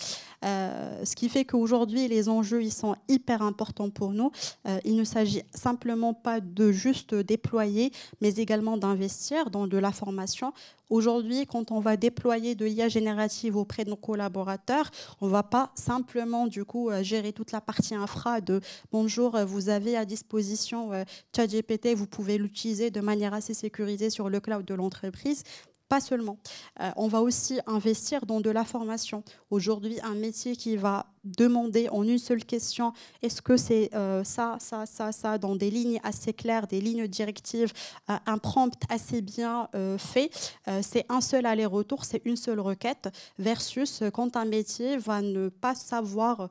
Ce qui fait qu'aujourd'hui, les enjeux, ils sont hyper importants pour nous. Il ne s'agit simplement pas de juste déployer, mais également d'investir dans de la formation. Aujourd'hui, quand on va déployer de l'IA générative auprès de nos collaborateurs, on ne va pas simplement du coup gérer toute la partie infra de bonjour, vous avez à disposition ChatGPT, vous pouvez l'utiliser de manière assez sécurisée sur le cloud de l'entreprise. Pas seulement. On va aussi investir dans de la formation. Aujourd'hui, un métier qui va demander en une seule question, est-ce que c'est ça, dans des lignes assez claires, des lignes directives, un prompt assez bien fait, c'est un seul aller-retour, c'est une seule requête, versus quand un métier va ne pas savoir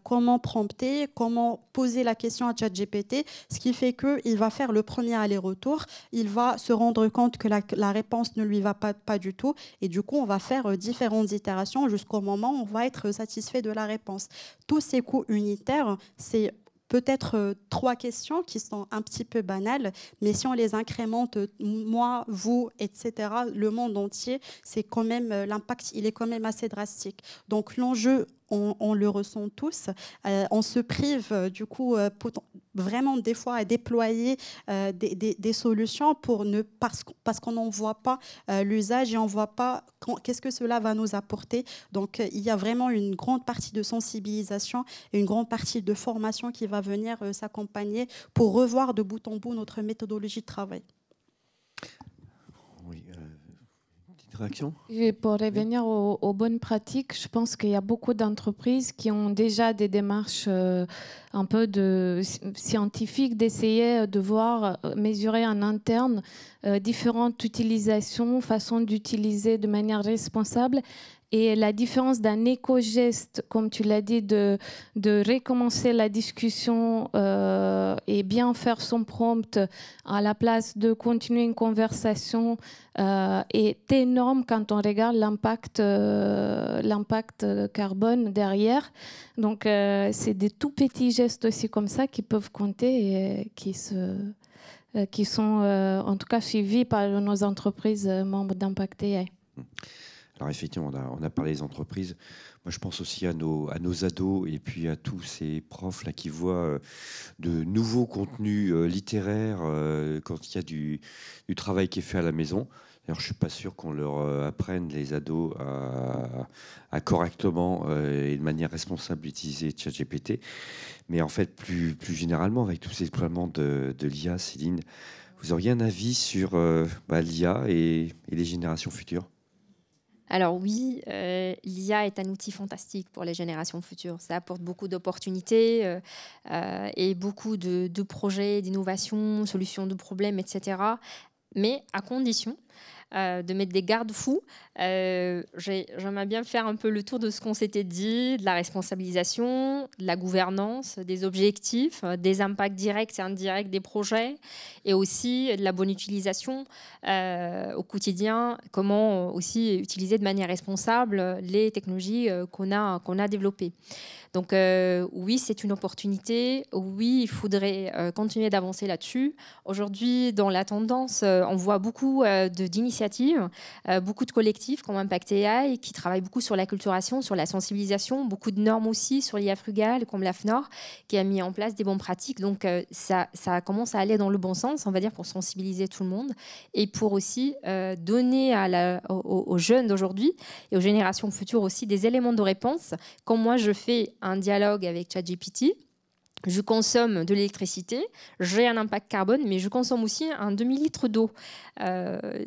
comment prompter, comment poser la question à ChatGPT, ce qui fait qu'il va faire le premier aller-retour, il va se rendre compte que la réponse ne lui va pas du tout, et du coup, on va faire différentes itérations jusqu'au moment où on va être satisfait de la réponse. Tous ces coûts unitaires, c'est peut-être 3 questions qui sont un petit peu banales, mais si on les incrémente, moi, vous, etc., le monde entier, c'est quand même l'impact, il est quand même assez drastique. Donc l'enjeu, on le ressent tous. On se prive du coup vraiment des fois à déployer des solutions parce qu'on n'en voit pas l'usage et on ne voit pas qu'est-ce que cela va nous apporter. Donc il y a vraiment une grande partie de sensibilisation et une grande partie de formation qui va venir s'accompagner pour revoir de bout en bout notre méthodologie de travail. Oui, réaction? Et pour revenir aux bonnes pratiques, je pense qu'il y a beaucoup d'entreprises qui ont déjà des démarches un peu scientifiques d'essayer de voir, mesurer en interne différentes utilisations, façons d'utiliser de manière responsable Et la différence d'un éco-geste, comme tu l'as dit, de recommencer la discussion et bien faire son prompt à la place de continuer une conversation est énorme quand on regarde l'impact carbone derrière. Donc, c'est des tout petits gestes aussi comme ça qui peuvent compter et qui sont en tout cas suivis par nos entreprises membres d'Impact AI. Alors effectivement, on a parlé des entreprises. Moi, je pense aussi à nos ados et puis à tous ces profs là qui voient de nouveaux contenus littéraires quand il y a du travail qui est fait à la maison. D'ailleurs, je suis pas sûr qu'on leur apprenne, les ados, à correctement et de manière responsable utiliser ChatGPT. Mais en fait, plus généralement, avec tous ces déploiements de l'IA, Céline, vous auriez un avis sur l'IA et les générations futures? Alors oui, l'IA est un outil fantastique pour les générations futures. Ça apporte beaucoup d'opportunités et beaucoup de projets, d'innovations, solutions de problèmes, etc. Mais à condition de mettre des garde-fous. J'aimerais bien faire un peu le tour de ce qu'on s'était dit, de la responsabilisation, de la gouvernance, des objectifs, des impacts directs et indirects des projets, et aussi de la bonne utilisation au quotidien, comment aussi utiliser de manière responsable les technologies qu'on a développées. Donc oui, c'est une opportunité. Oui, il faudrait continuer d'avancer là-dessus. Aujourd'hui, dans la tendance, on voit beaucoup d'initiatives, beaucoup de collectifs comme Impact AI qui travaillent beaucoup sur l'acculturation, sur la sensibilisation, beaucoup de normes aussi sur l'IA frugale comme l'AFNOR qui a mis en place des bonnes pratiques. Donc ça commence à aller dans le bon sens, on va dire, pour sensibiliser tout le monde et pour aussi donner aux jeunes d'aujourd'hui et aux générations futures aussi des éléments de réponse. Comme moi, je fais un dialogue avec ChatGPT, je consomme de l'électricité, j'ai un impact carbone, mais je consomme aussi un demi-litre d'eau.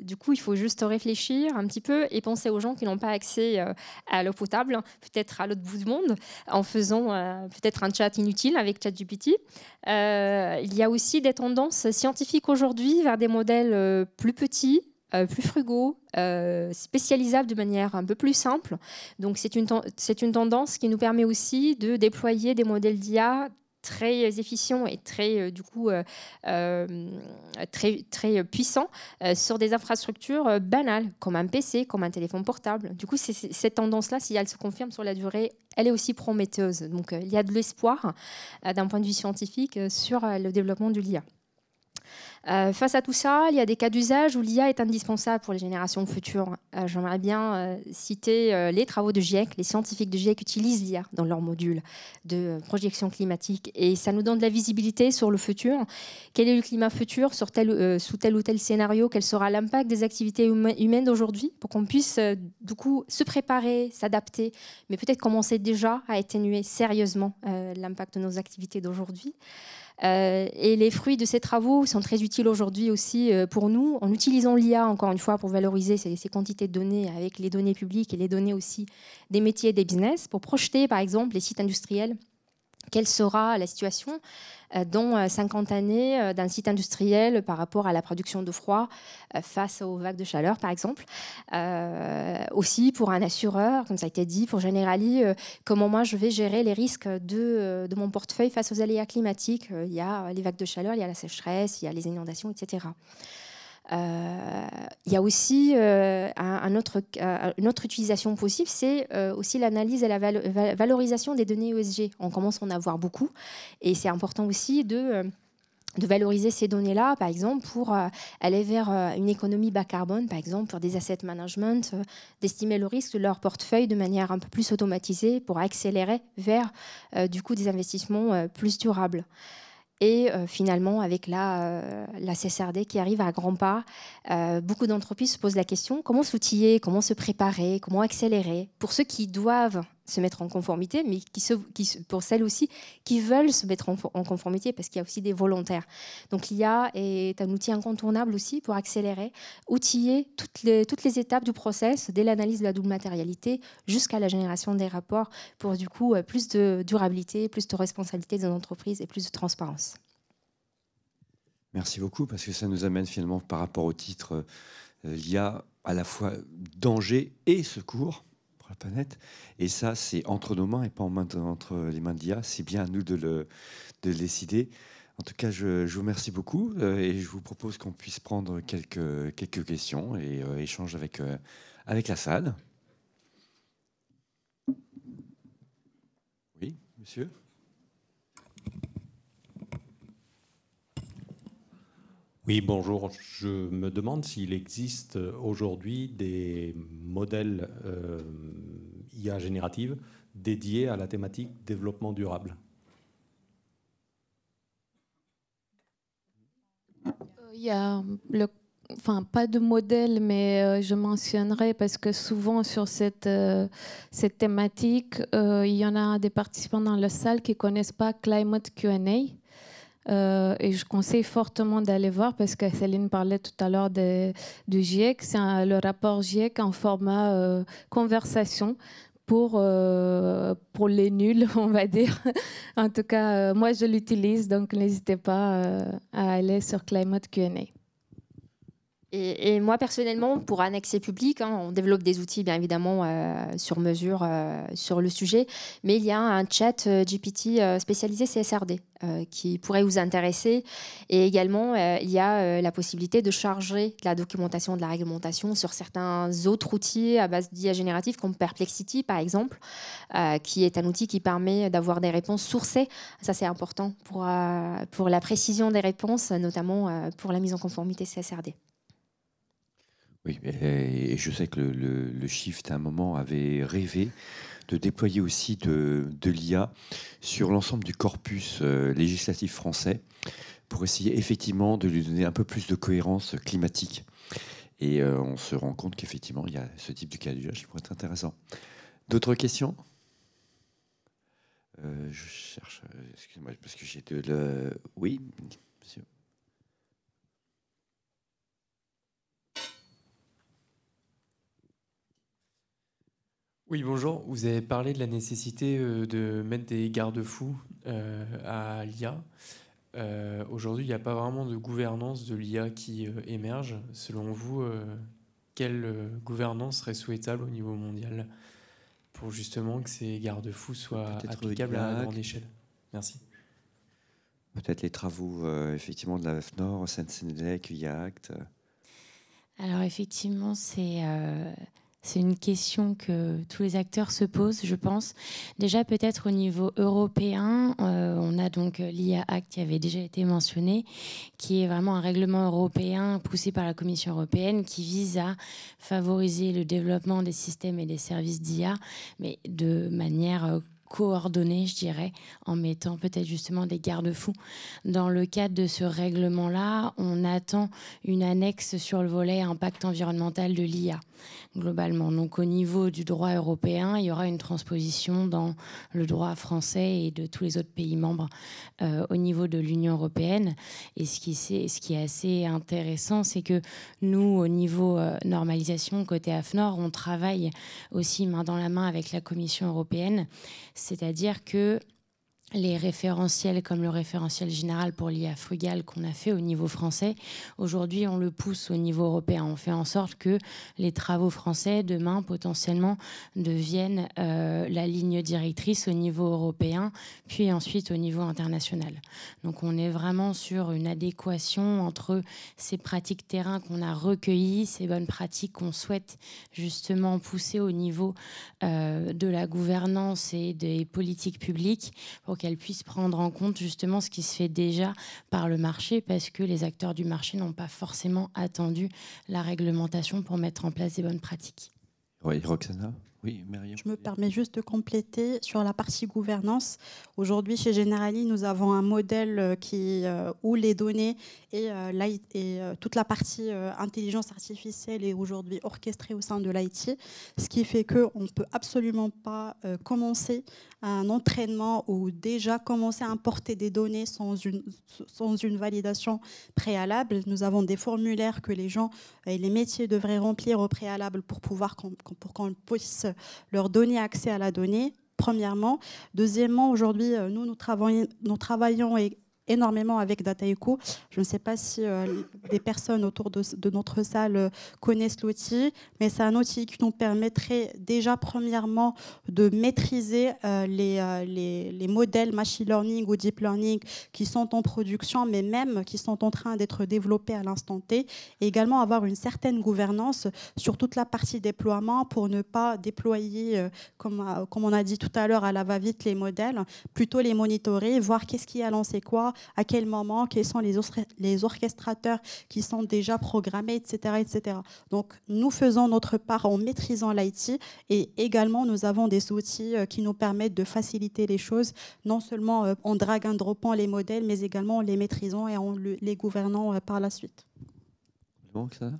Du coup, il faut juste réfléchir un petit peu et penser aux gens qui n'ont pas accès à l'eau potable, peut-être à l'autre bout du monde, en faisant peut-être un chat inutile avec ChatGPT. Il y a aussi des tendances scientifiques aujourd'hui vers des modèles plus petits, plus frugaux, spécialisables de manière un peu plus simple. Donc c'est une tendance qui nous permet aussi de déployer des modèles d'IA très efficients et très très puissants sur des infrastructures banales comme un PC, comme un téléphone portable. Du coup, cette tendance-là, si elle se confirme sur la durée, elle est aussi prometteuse. Donc il y a de l'espoir d'un point de vue scientifique sur le développement de l'IA. Face à tout ça, il y a des cas d'usage où l'IA est indispensable pour les générations futures. J'aimerais bien citer les travaux de GIEC. Les scientifiques de GIEC utilisent l'IA dans leurs modules de projection climatique et ça nous donne de la visibilité sur le futur. Quel est le climat futur sous tel ou tel scénario? Quel sera l'impact des activités humaines d'aujourd'hui pour qu'on puisse du coup se préparer, s'adapter, mais peut-être commencer déjà à atténuer sérieusement l'impact de nos activités d'aujourd'hui. Et les fruits de ces travaux sont très utiles aujourd'hui aussi pour nous, en utilisant l'IA, encore une fois, pour valoriser ces quantités de données avec les données publiques et les données aussi des métiers et des business, pour projeter, par exemple, les sites industriels. Quelle sera la situation dans 50 années d'un site industriel par rapport à la production de froid face aux vagues de chaleur, par exemple. Aussi pour un assureur, comme ça a été dit, pour Generali, comment moi je vais gérer les risques de mon portefeuille face aux aléas climatiques. Il y a les vagues de chaleur, il y a la sécheresse, il y a les inondations, etc. Il y a aussi une autre utilisation possible, c'est aussi l'analyse et la valorisation des données ESG. On commence à en avoir beaucoup et c'est important aussi de valoriser ces données-là, par exemple, pour aller vers une économie bas carbone, par exemple, pour des asset management, d'estimer le risque de leur portefeuille de manière un peu plus automatisée pour accélérer vers du coup des investissements plus durables. Et finalement, avec la CSRD qui arrive à grands pas, beaucoup d'entreprises se posent la question comment s'outiller, comment se préparer, comment accélérer pour ceux qui doivent se mettre en conformité, mais pour celles aussi qui veulent se mettre en conformité, parce qu'il y a aussi des volontaires. Donc l'IA est un outil incontournable aussi pour accélérer, outiller toutes les étapes du process, dès l'analyse de la double matérialité jusqu'à la génération des rapports, pour du coup plus de durabilité, plus de responsabilité des entreprises et plus de transparence. Merci beaucoup, parce que ça nous amène finalement par rapport au titre l'IA à la fois danger et secours. la planète. Et ça, c'est entre nos mains et pas entre les mains d'IA. C'est bien à nous de le décider. En tout cas, je vous remercie beaucoup et je vous propose qu'on puisse prendre quelques questions et échanger avec la salle. Oui, monsieur ? Oui, bonjour. Je me demande s'il existe aujourd'hui des modèles IA générative dédiés à la thématique développement durable. Il y a pas de modèle, mais je mentionnerai parce que souvent sur cette thématique, il y en a des participants dans la salle qui ne connaissent pas Climate Q&A. Et je conseille fortement d'aller voir parce que Céline parlait tout à l'heure du GIEC. C'est le rapport GIEC en format conversation pour les nuls, on va dire. En tout cas, moi, je l'utilise, donc n'hésitez pas à aller sur Climate Q&A. Et moi, personnellement, pour annexer public, on développe des outils, bien évidemment, sur mesure sur le sujet. Mais il y a un chat GPT spécialisé CSRD qui pourrait vous intéresser. Et également, il y a la possibilité de charger de la documentation, de la réglementation sur certains autres outils à base d'IA générative, comme Perplexity, par exemple, qui est un outil qui permet d'avoir des réponses sourcées. Ça, c'est important pour la précision des réponses, notamment pour la mise en conformité CSRD. Oui, et je sais que le Shift, à un moment, avait rêvé de déployer aussi de l'IA sur l'ensemble du corpus législatif français pour essayer effectivement de lui donner un peu plus de cohérence climatique. Et on se rend compte qu'effectivement, il y a ce type de cas d'usage qui pourrait être intéressant. D'autres questions ? Je cherche, excusez-moi, parce que j'ai Oui, monsieur. Oui, bonjour. Vous avez parlé de la nécessité de mettre des garde-fous à l'IA. Aujourd'hui, il n'y a pas vraiment de gouvernance de l'IA qui émerge. Selon vous, quelle gouvernance serait souhaitable au niveau mondial pour justement que ces garde-fous soient applicables à grande échelle? Merci. Peut-être les travaux effectivement de la FNOR, SNCF, IA Act. Alors effectivement, c'est une question que tous les acteurs se posent, je pense. Déjà, peut-être au niveau européen, on a donc l'IA Act qui avait déjà été mentionné, qui est vraiment un règlement européen poussé par la Commission européenne qui vise à favoriser le développement des systèmes et des services d'IA, mais de manière coordonnée, je dirais, en mettant peut-être justement des garde-fous. Dans le cadre de ce règlement-là, on attend une annexe sur le volet impact environnemental de l'IA, globalement. Donc au niveau du droit européen, il y aura une transposition dans le droit français et de tous les autres pays membres au niveau de l'Union européenne. Et ce qui est assez intéressant, c'est que nous, au niveau normalisation, côté AFNOR, on travaille aussi main dans la main avec la Commission européenne. C'est-à-dire que les référentiels, comme le référentiel général pour l'IA frugale qu'on a fait au niveau français, aujourd'hui, on le pousse au niveau européen. On fait en sorte que les travaux français, demain, potentiellement, deviennent la ligne directrice au niveau européen, puis ensuite au niveau international. Donc, on est vraiment sur une adéquation entre ces pratiques terrain qu'on a recueillies, ces bonnes pratiques qu'on souhaite justement pousser au niveau de la gouvernance et des politiques publiques pour qu'elle puisse prendre en compte justement ce qui se fait déjà par le marché, parce que les acteurs du marché n'ont pas forcément attendu la réglementation pour mettre en place des bonnes pratiques. Oui, Roxana. Oui, Myriam. Je me permets juste de compléter sur la partie gouvernance. Aujourd'hui, chez Generali, nous avons un modèle où les données et toute la partie intelligence artificielle est aujourd'hui orchestrée au sein de l'IT, ce qui fait qu'on ne peut absolument pas commencer un entraînement ou déjà commencer à importer des données sans une validation préalable. Nous avons des formulaires que les gens et les métiers devraient remplir au préalable pour qu'on puisse leur donner accès à la donnée, premièrement. Deuxièmement, aujourd'hui, nous travaillons énormément avec Dataiku. Je ne sais pas si des personnes autour de notre salle connaissent l'outil, mais c'est un outil qui nous permettrait déjà premièrement de maîtriser les modèles machine learning ou deep learning qui sont en production, mais même qui sont en train d'être développés à l'instant T, et également avoir une certaine gouvernance sur toute la partie déploiement pour ne pas déployer, comme on a dit tout à l'heure, à la va-vite les modèles, plutôt les monitorer, voir qu'est-ce qui a lancé quoi, à quel moment, quels sont les orchestrateurs qui sont déjà programmés, etc., etc. Donc, nous faisons notre part en maîtrisant l'IT, et également, nous avons des outils qui nous permettent de faciliter les choses, non seulement en drag and dropant les modèles, mais également en les maîtrisant et en les gouvernant par la suite. Donc, ça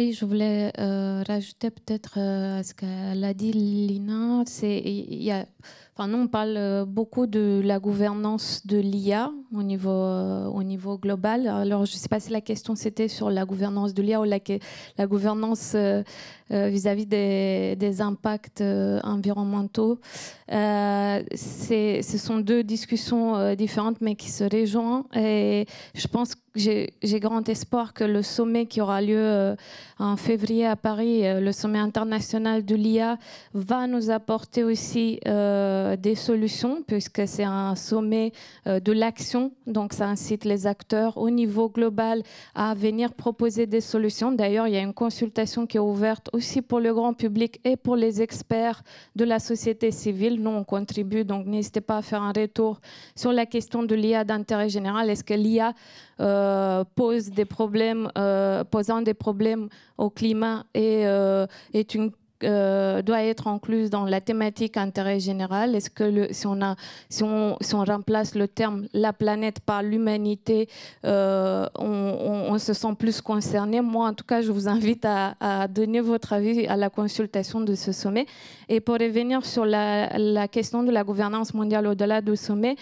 Oui, je voulais rajouter peut-être à ce qu'elle a dit, Lina. Nous, on parle beaucoup de la gouvernance de l'IA au niveau global. Alors, je ne sais pas si la question c'était sur la gouvernance de l'IA ou la gouvernance vis-à-vis des impacts environnementaux. Ce sont deux discussions différentes, mais qui se rejoignent. Et je pense que j'ai grand espoir que le sommet qui aura lieu en février à Paris, le sommet international de l'IA, va nous apporter aussi des solutions, puisque c'est un sommet de l'action. Donc, ça incite les acteurs au niveau global à venir proposer des solutions. D'ailleurs, il y a une consultation qui est ouverte aussi pour le grand public et pour les experts de la société civile. Nous, on contribue, donc n'hésitez pas à faire un retour sur la question de l'IA d'intérêt général. Est-ce que l'IA posant des problèmes au climat et doit être incluse dans la thématique intérêt général? Est-ce que si on remplace le terme la planète par l'humanité, on se sent plus concerné? Moi, en tout cas, je vous invite à donner votre avis à la consultation de ce sommet. Et pour revenir sur la question de la gouvernance mondiale au-delà du sommet,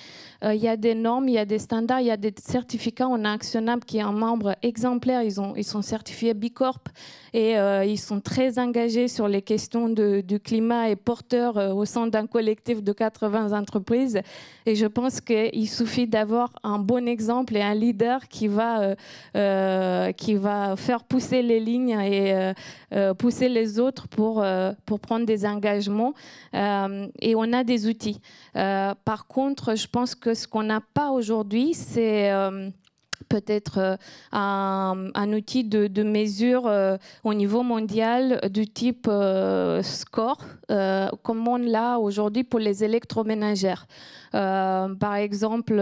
il y a des normes, il y a des standards, il y a des certificats. On a Actionable qui est un membre exemplaire. Ils sont certifiés B Corp et ils sont très engagés sur les questions du climat et porteurs au sein d'un collectif de 80 entreprises. Et je pense qu'il suffit d'avoir un bon exemple et un leader qui va faire pousser les lignes et pousser les autres pour prendre des engagements. Et on a des outils. Par contre, je pense que ce qu'on n'a pas aujourd'hui, c'est peut-être un outil de mesure au niveau mondial du type score, comme on l'a aujourd'hui pour les électroménagères. Par exemple,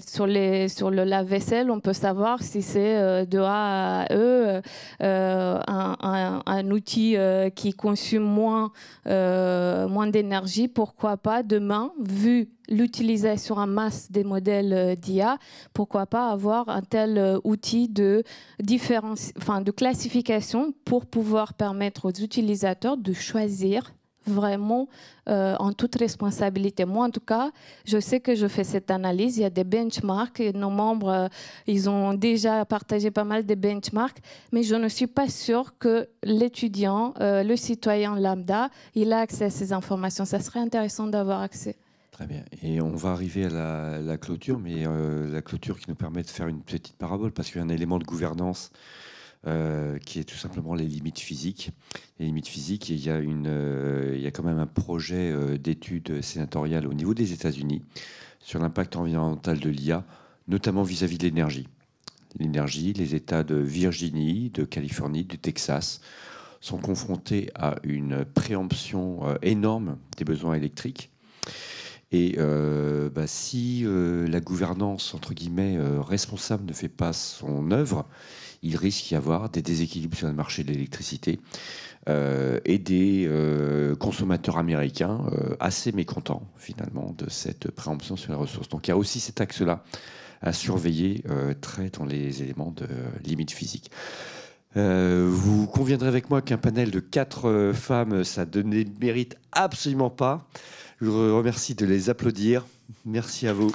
sur le lave-vaisselle, on peut savoir si c'est de A à E un outil qui consomme moins d'énergie. Pourquoi pas demain, vu l'utilisation en masse des modèles d'IA, pourquoi pas avoir un tel outil de classification pour pouvoir permettre aux utilisateurs de choisir vraiment en toute responsabilité. Moi, en tout cas, je sais que je fais cette analyse. Il y a des benchmarks et nos membres, ils ont déjà partagé pas mal de benchmarks, mais je ne suis pas sûre que l'étudiant, le citoyen lambda, il a accès à ces informations. Ça serait intéressant d'avoir accès. Très bien. Et on va arriver à la clôture, mais la clôture qui nous permet de faire une petite parabole, parce qu'il y a un élément de gouvernance qui est tout simplement les limites physiques. Les limites physiques, il y a quand même un projet d'étude sénatoriale au niveau des États-Unis sur l'impact environnemental de l'IA, notamment vis-à-vis de l'énergie. L'énergie, les États de Virginie, de Californie, du Texas sont confrontés à une préemption énorme des besoins électriques. Et si la gouvernance, entre guillemets, responsable ne fait pas son œuvre, il risque d'y avoir des déséquilibres sur le marché de l'électricité et des consommateurs américains assez mécontents, finalement, de cette préemption sur les ressources. Donc il y a aussi cet axe-là à surveiller très dans les éléments de limite physique. Vous conviendrez avec moi qu'un panel de 4 femmes, ça ne mérite absolument pas. Je vous remercie de les applaudir. Merci à vous.